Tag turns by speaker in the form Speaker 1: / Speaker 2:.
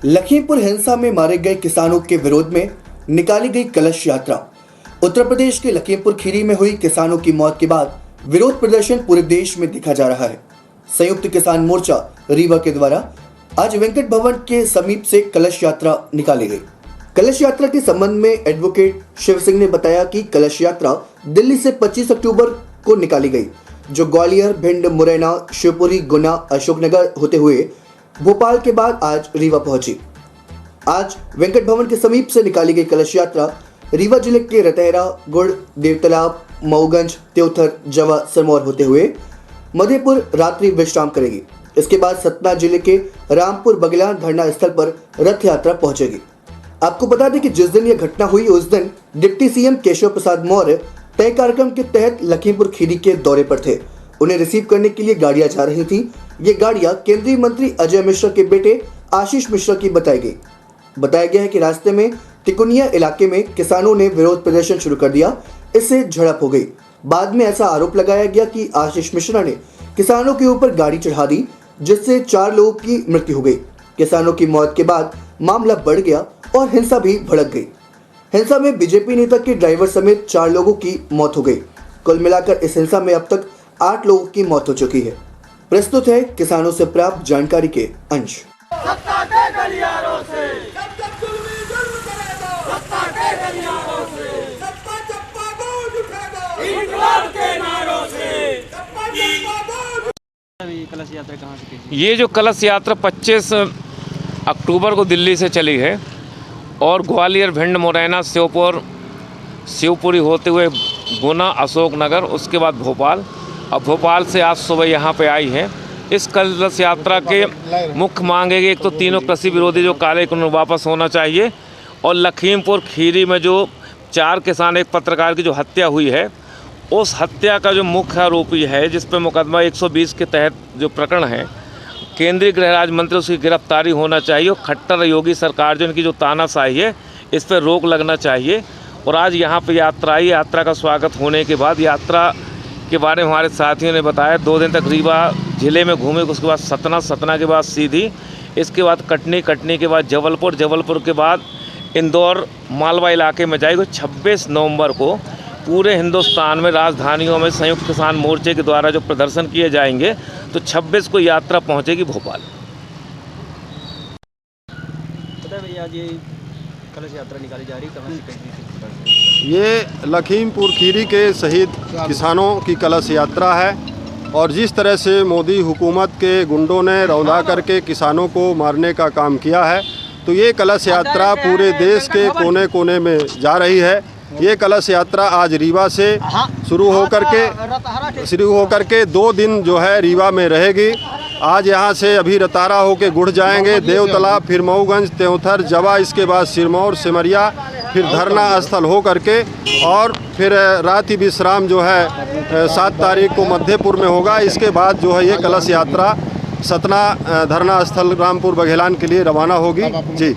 Speaker 1: लखीमपुर हिंसा में मारे गए किसानों के विरोध में निकाली गई कलश यात्रा। उत्तर प्रदेश के लखीमपुर खीरी में हुई किसानों की मौत के बाद विरोध प्रदर्शन पूरे देश में देखा जा रहा है। संयुक्त किसान मोर्चा रीवा के द्वारा आज वेंकट भवन के समीप से कलश यात्रा निकाली गई। कलश यात्रा के संबंध में एडवोकेट शिव सिंह ने बताया कि कलश यात्रा दिल्ली से 25 अक्टूबर को निकाली गई, जो ग्वालियर, भिंड, मुरैना, शिवपुरी, गुना, अशोकनगर होते हुए भोपाल के बाद आज रीवा पहुंची। आज वेंकट भवन के समीप से निकाली गई कलश यात्रा रीवा जिले के रतहरा, गुड़, देवतालाब, मऊगंज, त्योथर, जवा, सिरमौर होते हुए मधेपुर रात्रि विश्राम करेगी। इसके बाद सतना जिले के रामपुर बगलान धरना स्थल पर रथ यात्रा पहुंचेगी। आपको बता दें कि जिस दिन यह घटना हुई उस दिन डिप्टी सीएम केशव प्रसाद मौर्य तय कार्यक्रम के तहत लखीमपुर खीरी के दौरे पर थे। उन्हें रिसीव करने के लिए गाड़ियां जा रही थीं। ये गाड़ियां केंद्रीय मंत्री अजय मिश्रा के बेटे आशीष मिश्रा की बताई गई। बताया गया है कि रास्ते में तिकुनिया इलाके में किसानों ने विरोध प्रदर्शन शुरू कर दिया। इससे झड़प हो गई। बाद में ऐसा आरोप लगाया गया कि आशीष मिश्रा ने किसानों के ऊपर गाड़ी चढ़ा दी, जिससे 4 लोगों की मृत्यु हो गई। किसानों की मौत के बाद मामला बढ़ गया और हिंसा भी भड़क गई। हिंसा में बीजेपी नेता के ड्राइवर समेत 4 लोगों की मौत हो गई। कुल मिलाकर इस हिंसा में अब तक 8 लोगों की मौत हो चुकी है। प्रस्तुत है किसानों से प्राप्त जानकारी के अंश।
Speaker 2: सत्ता के गलियारों से जब तक जुल्मी जुल्म करेगा, सत्ता के गलियारों से सत्ता चप्पा गूंज उठेगा, इंकलाब के नारों से सत्ता चप्पा गूंज।
Speaker 3: कलश यात्रा कहाँ से की?
Speaker 4: ये जो कलश यात्रा 25 अक्टूबर को दिल्ली से चली है और ग्वालियर, भिंड, मुरैना, शिवपुरी होते हुए गुना, अशोकनगर, उसके बाद भोपाल, अब भोपाल से आज सुबह यहाँ पे आई है। इस कलश यात्रा के मुख्य मांग है कि एक तो तीनों कृषि विरोधी जो काले कानून वापस होना चाहिए और लखीमपुर खीरी में जो 4 किसान, एक पत्रकार की जो हत्या हुई है, उस हत्या का जो मुख्य आरोपी है, जिस पर मुकदमा 120 के तहत जो प्रकरण है, केंद्रीय गृह राज्य मंत्री, उसकी गिरफ्तारी होना चाहिए और खट्टर योगी सरकार जो इनकी जो तानाशाही है, इस पर रोक लगना चाहिए। और आज यहाँ पे यात्रा आई। यात्रा का स्वागत होने के बाद यात्रा के बारे में हमारे साथियों ने बताया 2 दिन तक रीवा ज़िले में घूमे, उसके बाद सतना के बाद सीधी, इसके बाद कटनी के बाद जबलपुर के बाद इंदौर, मालवा इलाके में जाएगी। 26 नवंबर को पूरे हिंदुस्तान में राजधानियों में संयुक्त किसान मोर्चे के द्वारा जो प्रदर्शन किए जाएंगे, तो 26 को यात्रा पहुंचेगी भोपाल।
Speaker 3: पता है भैया, आज ये कलश यात्रा निकाली जा रही, कहाँ से कहीं?
Speaker 5: ये लखीमपुर खीरी के शहीद किसानों की कलश यात्रा है और जिस तरह से मोदी हुकूमत के गुंडों ने रौंदा करके किसानों को मारने का काम किया है, तो ये कलश यात्रा पूरे देश के कोने कोने में जा रही है। ये कलश यात्रा आज रीवा से शुरू होकर के 2 दिन जो है रीवा में रहेगी। आज यहाँ से अभी रतारा होके गुड़ जाएंगे, देवतालाब, फिर मऊगंज, त्योथर, जवा, इसके बाद सिरमौर, सिमरिया, फिर धरना स्थल हो करके और फिर रात्रि विश्राम जो है 7 तारीख को मधेपुर में होगा। इसके बाद जो है ये कलश यात्रा सतना धरना स्थल रामपुर बघेलान के लिए रवाना होगी। जी।